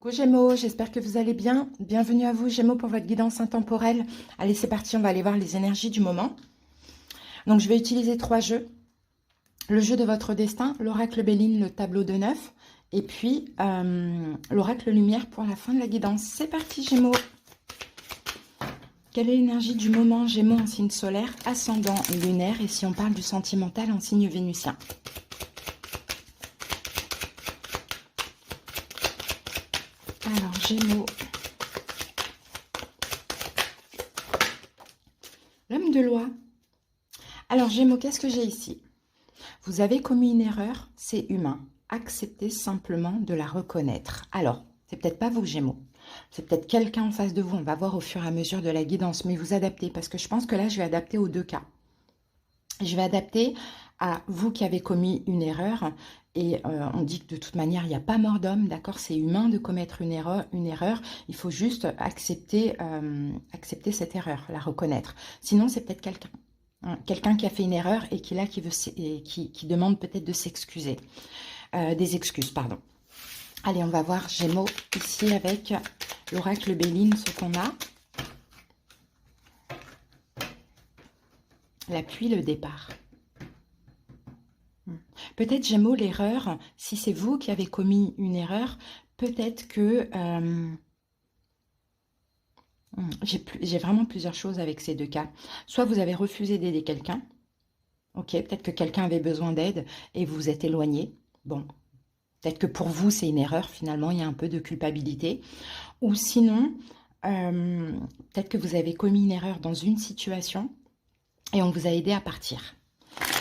Coucou Gémeaux, j'espère que vous allez bien. Bienvenue à vous Gémeaux pour votre guidance intemporelle. Allez, c'est parti, on va aller voir les énergies du moment. Donc je vais utiliser 3 jeux. Le jeu de votre destin, l'oracle Béline, le tableau de 9, et puis l'oracle lumière pour la fin de la guidance. C'est parti Gémeaux. Quelle est l'énergie du moment Gémeaux en signe solaire, ascendant lunaire, et si on parle du sentimental en signe vénusien? Alors Gémeaux. L'homme de loi. Alors Gémeaux, qu'est-ce que j'ai ici? Vous avez commis une erreur, c'est humain. Acceptez simplement de la reconnaître. Alors, c'est peut-être pas vous Gémeaux. C'est peut-être quelqu'un en face de vous. On va voir au fur et à mesure de la guidance. Mais vous adaptez parce que je pense que là, je vais adapter aux deux cas. Je vais adapter à vous qui avez commis une erreur. Et on dit que de toute manière, il n'y a pas mort d'homme, d'accord? C'est humain de commettre une erreur. Il faut juste accepter, accepter cette erreur, la reconnaître. Sinon, c'est peut-être quelqu'un. Hein, quelqu'un qui a fait une erreur et qui, là, qui demande peut-être de s'excuser. Des excuses, pardon. Allez, on va voir Gémeaux ici avec l'oracle Béline, ce qu'on a. L'appui, le départ. Peut-être Gémeaux, l'erreur, si c'est vous qui avez commis une erreur, peut-être que... j'ai vraiment plusieurs choses avec ces deux cas. Soit vous avez refusé d'aider quelqu'un. Ok, peut-être que quelqu'un avait besoin d'aide et vous vous êtes éloigné. Bon, peut-être que pour vous, c'est une erreur. Finalement, il y a un peu de culpabilité. Ou sinon, peut-être que vous avez commis une erreur dans une situation et on vous a aidé à partir.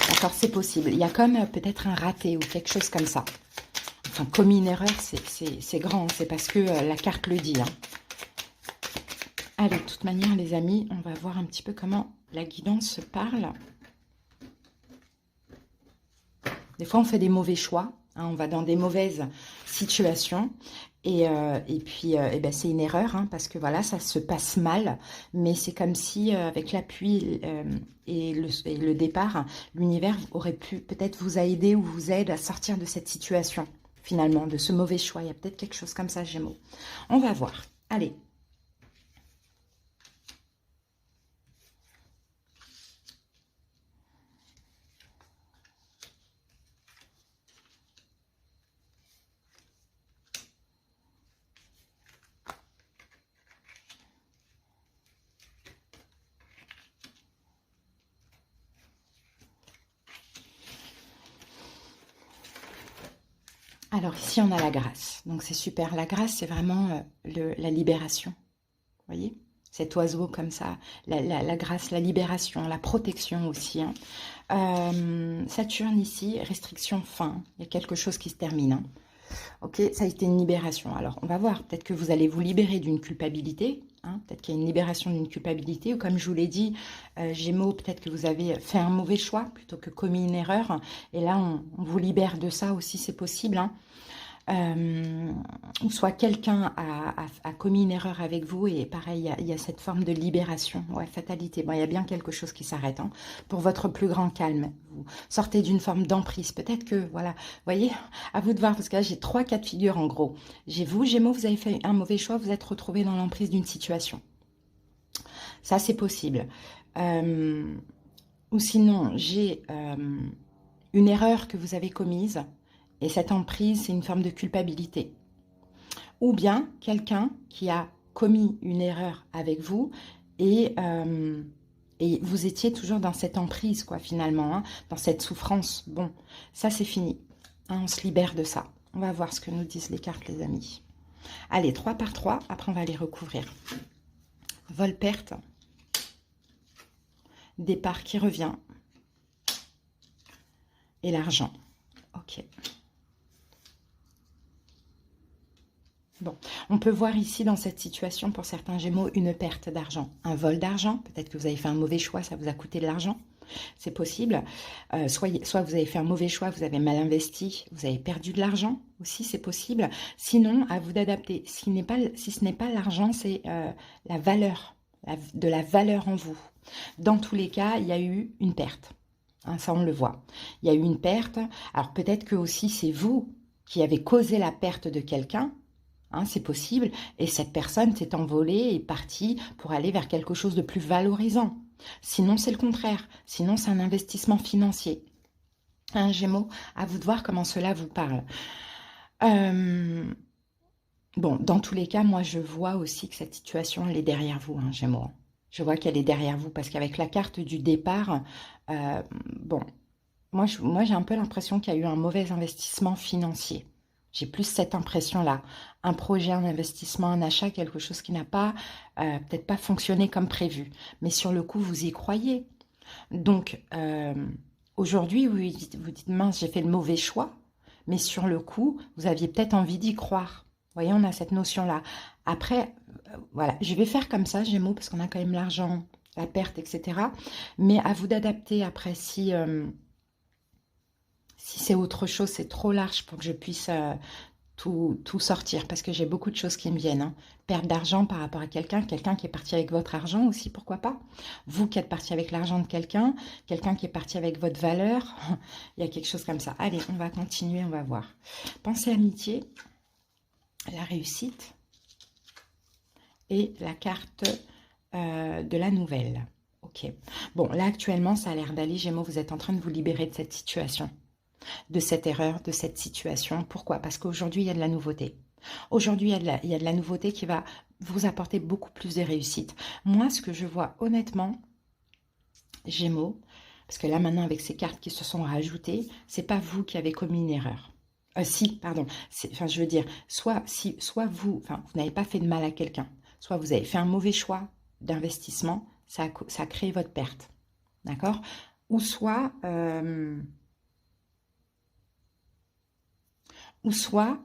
D'accord, c'est possible. Il y a comme peut-être un raté ou quelque chose comme ça. Enfin, commis une erreur, c'est grand. C'est parce que la carte le dit. Hein. Allez, de toute manière, les amis, on va voir un petit peu comment la guidance se parle. Des fois, on fait des mauvais choix. Hein, on va dans des mauvaises situations. Et puis, ben, c'est une erreur, hein, parce que voilà, ça se passe mal. Mais c'est comme si, avec l'appui et le départ, l'univers aurait pu peut-être vous aider ou vous aide à sortir de cette situation, finalement, de ce mauvais choix. Il y a peut-être quelque chose comme ça, Gémeaux. On va voir. Allez. Alors ici, on a la grâce. Donc c'est super. La grâce, c'est vraiment la libération. Vous voyez? Cet oiseau comme ça. La grâce, la libération, la protection aussi. Hein. Saturne ici, restriction fin. Il y a quelque chose qui se termine. Hein. Ok, ça a été une libération. Alors, on va voir. Peut-être que vous allez vous libérer d'une culpabilité. Hein. Peut-être qu'il y a une libération d'une culpabilité. Ou comme je vous l'ai dit, Gémeaux, peut-être que vous avez fait un mauvais choix plutôt que commis une erreur. Et là, on vous libère de ça aussi, c'est possible. Hein. Soit quelqu'un a commis une erreur avec vous et pareil, il y a cette forme de libération. Ouais, fatalité. Bon, il y a bien quelque chose qui s'arrête. Hein, pour votre plus grand calme. Vous sortez d'une forme d'emprise. Peut-être que, voilà, vous voyez, à vous de voir, parce que là, j'ai 3 cas de figure en gros. J'ai vous, Gémeaux, vous avez fait un mauvais choix, vous êtes retrouvé dans l'emprise d'une situation. Ça, c'est possible. Ou sinon, j'ai une erreur que vous avez commise. Et cette emprise, c'est une forme de culpabilité. Ou bien quelqu'un qui a commis une erreur avec vous et vous étiez toujours dans cette emprise, quoi, finalement, hein, dans cette souffrance. Bon, ça, c'est fini. Hein, on se libère de ça. On va voir ce que nous disent les cartes, les amis. Allez, 3 par 3. Après, on va les recouvrir. Vol-perte. Départ qui revient. Et l'argent. Ok. Bon, on peut voir ici dans cette situation, pour certains Gémeaux, une perte d'argent, un vol d'argent. Peut-être que vous avez fait un mauvais choix, ça vous a coûté de l'argent. C'est possible. Soit vous avez fait un mauvais choix, vous avez mal investi, vous avez perdu de l'argent aussi, c'est possible. Sinon, à vous d'adapter. Si ce n'est pas l'argent, c'est la valeur, de la valeur en vous. Dans tous les cas, il y a eu une perte. Hein, ça, on le voit. Il y a eu une perte. Alors peut-être que aussi c'est vous qui avez causé la perte de quelqu'un. Hein, c'est possible. Et cette personne s'est envolée et est partie pour aller vers quelque chose de plus valorisant. Sinon, c'est le contraire. Sinon, c'est un investissement financier. Un Gémeaux, à vous de voir comment cela vous parle. Bon, dans tous les cas, moi, je vois aussi que cette situation, elle est derrière vous, hein, Gémeaux. Je vois qu'elle est derrière vous parce qu'avec la carte du départ, bon, moi, j'ai un peu l'impression qu'il y a eu un mauvais investissement financier. J'ai plus cette impression-là. Un projet, un investissement, un achat, quelque chose qui n'a pas, peut-être pas fonctionné comme prévu. Mais sur le coup, vous y croyez. Donc, aujourd'hui, vous dites, mince, j'ai fait le mauvais choix. Mais sur le coup, vous aviez peut-être envie d'y croire. Vous voyez, on a cette notion-là. Après, voilà, je vais faire comme ça, Gémeaux, parce qu'on a quand même l'argent, la perte, etc. Mais à vous d'adapter après si... si c'est autre chose, c'est trop large pour que je puisse tout sortir, parce que j'ai beaucoup de choses qui me viennent. Hein. Perte d'argent par rapport à quelqu'un qui est parti avec votre argent aussi, pourquoi pas. Vous qui êtes parti avec l'argent de quelqu'un qui est parti avec votre valeur, il y a quelque chose comme ça. Allez, on va continuer, on va voir. Pensée amitié, la réussite et la carte de la nouvelle. Ok. Bon, là actuellement, ça a l'air d'aller, Gémeaux, vous êtes en train de vous libérer de cette situation. De cette erreur, de cette situation. Pourquoi? Parce qu'aujourd'hui, il y a de la nouveauté. Aujourd'hui, il y a de la nouveauté qui va vous apporter beaucoup plus de réussite. Moi, ce que je vois honnêtement, Gémeaux, parce que là maintenant, avec ces cartes qui se sont rajoutées, c'est pas vous qui avez commis une erreur. Si, pardon. Enfin, je veux dire, soit vous, enfin, vous n'avez pas fait de mal à quelqu'un, soit vous avez fait un mauvais choix d'investissement, ça a créé votre perte. D'accord? Ou soit... ou soit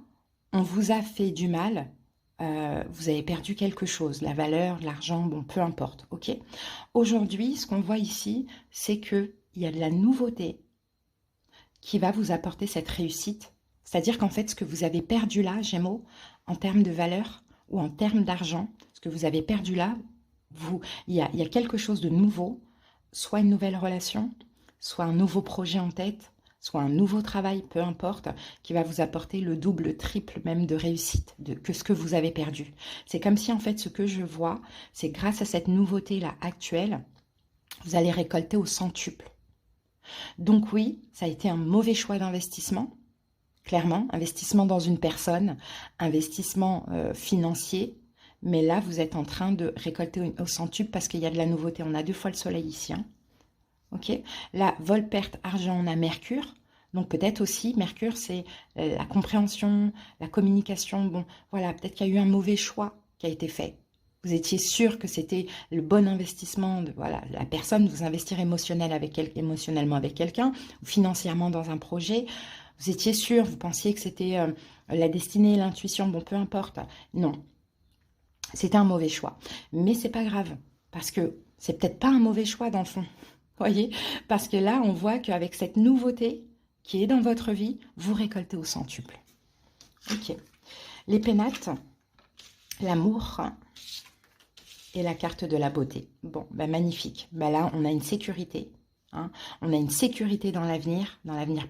on vous a fait du mal, vous avez perdu quelque chose, la valeur, l'argent, bon, peu importe, ok? Aujourd'hui, ce qu'on voit ici, c'est qu'il y a de la nouveauté qui va vous apporter cette réussite. C'est-à-dire qu'en fait, ce que vous avez perdu là, Gémeaux, en termes de valeur ou en termes d'argent, ce que vous avez perdu là, il y a quelque chose de nouveau, soit une nouvelle relation, soit un nouveau projet en tête, soit un nouveau travail, peu importe, qui va vous apporter le double, le triple même de réussite que ce que vous avez perdu. C'est comme si en fait ce que je vois, c'est grâce à cette nouveauté-là actuelle, vous allez récolter au centuple. Donc oui, ça a été un mauvais choix d'investissement, clairement, investissement dans une personne, investissement financier, mais là vous êtes en train de récolter au centuple parce qu'il y a de la nouveauté. On a 2 fois le soleil ici, hein. Ok, là, vol, perte, argent, on a Mercure. Donc peut-être aussi, Mercure, c'est la compréhension, la communication. Bon, voilà, peut-être qu'il y a eu un mauvais choix qui a été fait. Vous étiez sûr que c'était le bon investissement de voilà, la personne, vous investir émotionnellement avec quelqu'un, ou financièrement dans un projet. Vous étiez sûr, vous pensiez que c'était la destinée, l'intuition, bon, peu importe. Non, c'était un mauvais choix. Mais c'est pas grave, parce que c'est peut-être pas un mauvais choix dans le fond. Voyez, parce que là, on voit qu'avec cette nouveauté qui est dans votre vie, vous récoltez au centuple. Ok. Les pénates, l'amour et la carte de la beauté. Bon, ben magnifique. Ben là, on a une sécurité. Hein. On a une sécurité dans l'avenir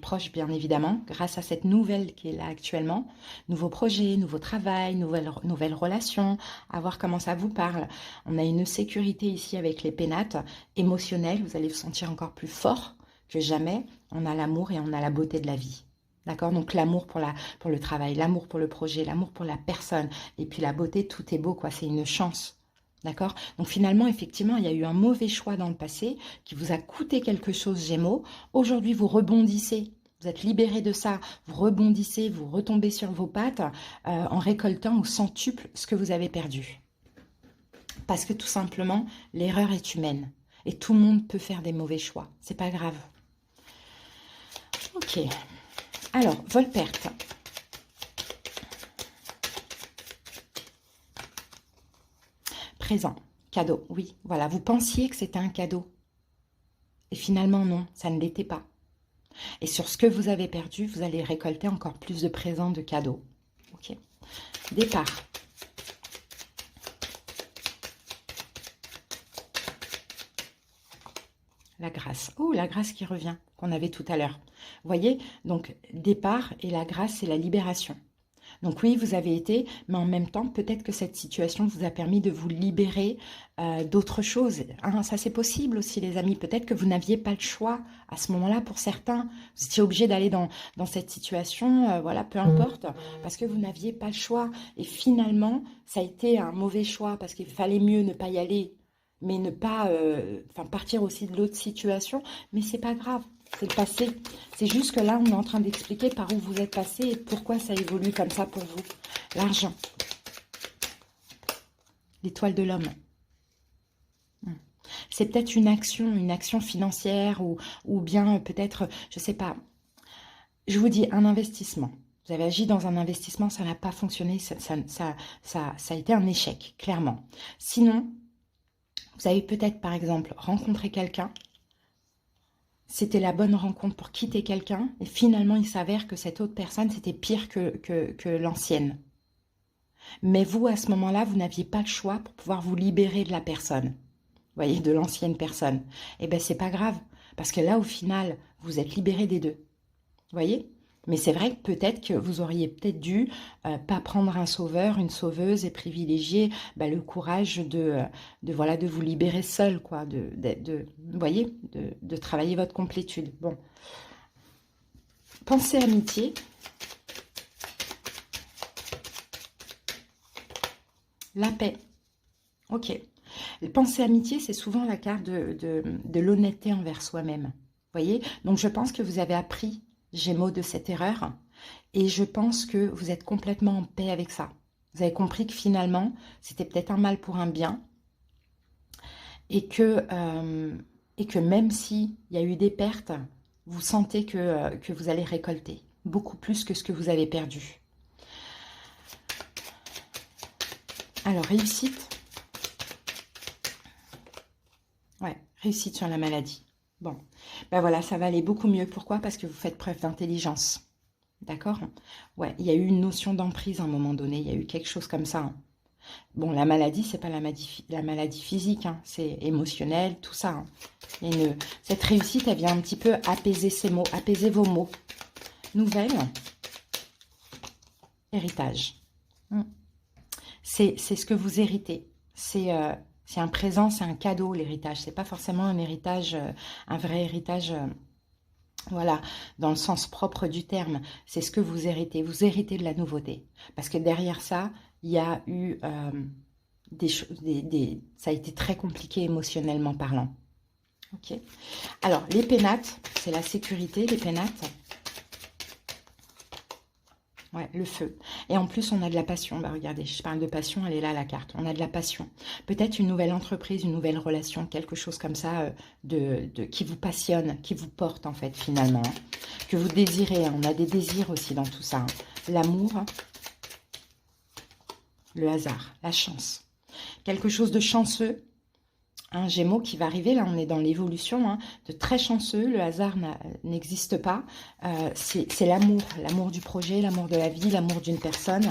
proche, bien évidemment, grâce à cette nouvelle qui est là actuellement. Nouveau projet, nouveau travail, nouvelle relation, à voir comment ça vous parle. On a une sécurité ici avec les pénates émotionnelles, vous allez vous sentir encore plus fort que jamais. On a l'amour et on a la beauté de la vie. D'accord? Donc l'amour pour le travail, l'amour pour le projet, l'amour pour la personne. Et puis la beauté, tout est beau, quoi. C'est une chance. D'accord? Donc finalement, effectivement, il y a eu un mauvais choix dans le passé qui vous a coûté quelque chose, Gémeaux. Aujourd'hui, vous rebondissez. Vous êtes libéré de ça. Vous rebondissez, vous retombez sur vos pattes en récoltant au centuple ce que vous avez perdu. Parce que tout simplement, l'erreur est humaine. Et tout le monde peut faire des mauvais choix. C'est pas grave. Ok. Alors, vol-perte. Présent, cadeau, oui, voilà, vous pensiez que c'était un cadeau. Et finalement, non, ça ne l'était pas. Et sur ce que vous avez perdu, vous allez récolter encore plus de présents, de cadeaux. Ok. Départ. La grâce. Oh, la grâce qui revient, qu'on avait tout à l'heure. Vous voyez, donc, départ et la grâce, c'est la libération. Donc oui, vous avez été, mais en même temps, peut-être que cette situation vous a permis de vous libérer d'autres choses. Hein, ça, c'est possible aussi, les amis. Peut-être que vous n'aviez pas le choix à ce moment-là pour certains. Vous étiez obligé d'aller dans cette situation, voilà, peu importe, parce que vous n'aviez pas le choix. Et finalement, ça a été un mauvais choix parce qu'il fallait mieux ne pas y aller, mais ne pas enfin, partir aussi de l'autre situation. Mais c'est pas grave. C'est le passé. C'est juste que là, on est en train d'expliquer par où vous êtes passé et pourquoi ça évolue comme ça pour vous. L'argent. L'étoile de l'homme. C'est peut-être une action financière ou bien peut-être, je ne sais pas. Je vous dis, un investissement. Vous avez agi dans un investissement, ça n'a pas fonctionné, ça a été un échec, clairement. Sinon, vous avez peut-être, par exemple, rencontré quelqu'un. C'était la bonne rencontre pour quitter quelqu'un. Et finalement, il s'avère que cette autre personne, c'était pire que l'ancienne. Mais vous, à ce moment-là, vous n'aviez pas le choix pour pouvoir vous libérer de la personne. Vous voyez, de l'ancienne personne. Eh bien, c'est pas grave. Parce que là, au final, vous êtes libéré des deux. Vous voyez? Mais c'est vrai que peut-être que vous auriez peut-être dû pas prendre un sauveur, une sauveuse et privilégier le courage voilà, de vous libérer seul, quoi, vous voyez, de travailler votre complétude. Bon. Pensée amitié. La paix. Ok. Pensée amitié, c'est souvent la carte de l'honnêteté envers soi-même. Vous voyez? Donc je pense que vous avez appris, Gémeaux, de cette erreur. Et je pense que vous êtes complètement en paix avec ça. Vous avez compris que finalement, c'était peut-être un mal pour un bien. Et que même s'il y a eu des pertes, vous sentez que vous allez récolter. Beaucoup plus que ce que vous avez perdu. Alors, réussite. Ouais, réussite sur la maladie. Bon, ben voilà, ça va aller beaucoup mieux. Pourquoi? Parce que vous faites preuve d'intelligence. D'accord? Ouais, il y a eu une notion d'emprise à un moment donné. Il y a eu quelque chose comme ça. Hein. Bon, la maladie, c'est pas la maladie physique. Hein, c'est émotionnel, tout ça. Hein. Cette réussite, elle vient un petit peu apaiser ces mots, apaiser vos mots. Nouvelle. Héritage. C'est ce que vous héritez. C'est un présent, c'est un cadeau, l'héritage. C'est pas forcément un héritage, un vrai héritage, voilà, dans le sens propre du terme. C'est ce que vous héritez. Vous héritez de la nouveauté. Parce que derrière ça, il y a eu des choses, ça a été très compliqué émotionnellement parlant. Ok. Alors, les pénates, c'est la sécurité, les pénates. Ouais, le feu. Et en plus, on a de la passion. Bah, regardez, je parle de passion, elle est là, la carte. On a de la passion. Peut-être une nouvelle entreprise, une nouvelle relation, quelque chose comme ça qui vous passionne, qui vous porte, en fait, finalement. Hein, que vous désirez. Hein. On a des désirs aussi dans tout ça. Hein. L'amour, le hasard, la chance. Quelque chose de chanceux. Un Gémeaux qui va arriver, là on est dans l'évolution, hein, de très chanceux, le hasard n'existe pas, c'est l'amour, l'amour du projet, l'amour de la vie, l'amour d'une personne,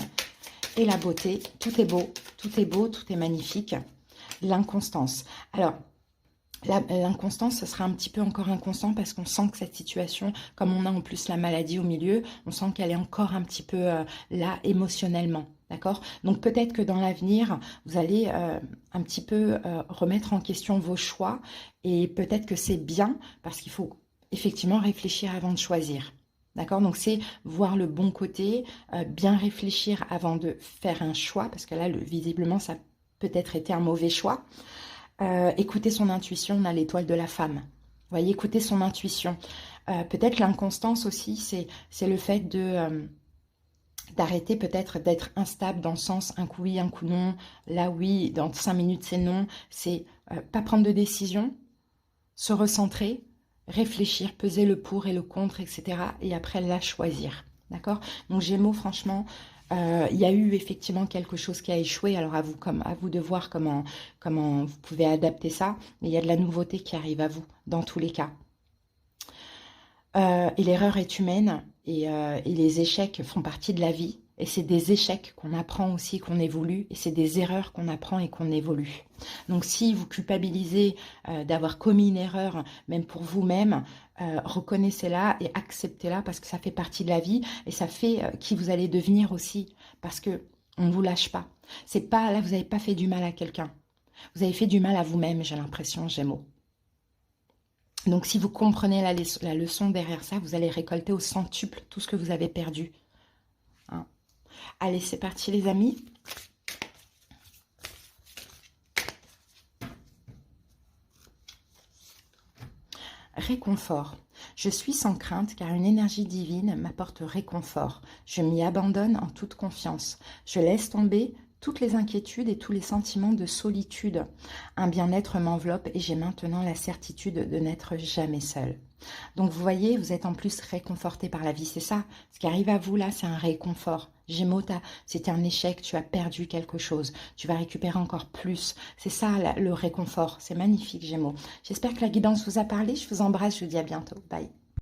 et la beauté, tout est beau, tout est beau, tout est magnifique, l'inconstance. Alors, l'inconstance, ce sera un petit peu encore inconstant parce qu'on sent que cette situation, comme on a en plus la maladie au milieu, on sent qu'elle est encore un petit peu là émotionnellement. D'accord? Donc peut-être que dans l'avenir, vous allez un petit peu remettre en question vos choix et peut-être que c'est bien parce qu'il faut effectivement réfléchir avant de choisir. D'accord? Donc c'est voir le bon côté, bien réfléchir avant de faire un choix parce que là, visiblement, ça a peut-être été un mauvais choix. Écouter son intuition, on a l'étoile de la femme. Vous voyez, écouter son intuition. Peut-être l'inconstance aussi, c'est le fait d'arrêter peut-être d'être instable dans le sens un coup oui, un coup non. Là oui, dans 5 minutes c'est non. C'est pas prendre de décision, se recentrer, réfléchir, peser le pour et le contre, etc. Et après la choisir. D'accord? Donc Gémeaux, franchement, il y a eu effectivement quelque chose qui a échoué. Alors à vous de voir comment vous pouvez adapter ça. Mais il y a de la nouveauté qui arrive à vous, dans tous les cas. Et l'erreur est humaine et les échecs font partie de la vie. Et c'est des échecs qu'on apprend aussi, qu'on évolue. Et c'est des erreurs qu'on apprend et qu'on évolue. Donc, si vous culpabilisez d'avoir commis une erreur, même pour vous-même, reconnaissez-la et acceptez-la parce que ça fait partie de la vie et ça fait qui vous allez devenir aussi. Parce que on ne vous lâche pas. C'est pas là, vous n'avez pas fait du mal à quelqu'un. Vous avez fait du mal à vous-même, j'ai l'impression, Gémeaux. Donc, si vous comprenez la leçon derrière ça, vous allez récolter au centuple tout ce que vous avez perdu. Hein. Allez, c'est parti les amis. Réconfort. Je suis sans crainte car une énergie divine m'apporte réconfort. Je m'y abandonne en toute confiance. Je laisse tomber toutes les inquiétudes et tous les sentiments de solitude. Un bien-être m'enveloppe et j'ai maintenant la certitude de n'être jamais seule. Donc vous voyez, vous êtes en plus réconforté par la vie, c'est ça. Ce qui arrive à vous là, c'est un réconfort. Gémeaux, c'était un échec, tu as perdu quelque chose. Tu vas récupérer encore plus. C'est ça le réconfort. C'est magnifique, Gémeaux. J'espère que la guidance vous a parlé. Je vous embrasse, je vous dis à bientôt. Bye.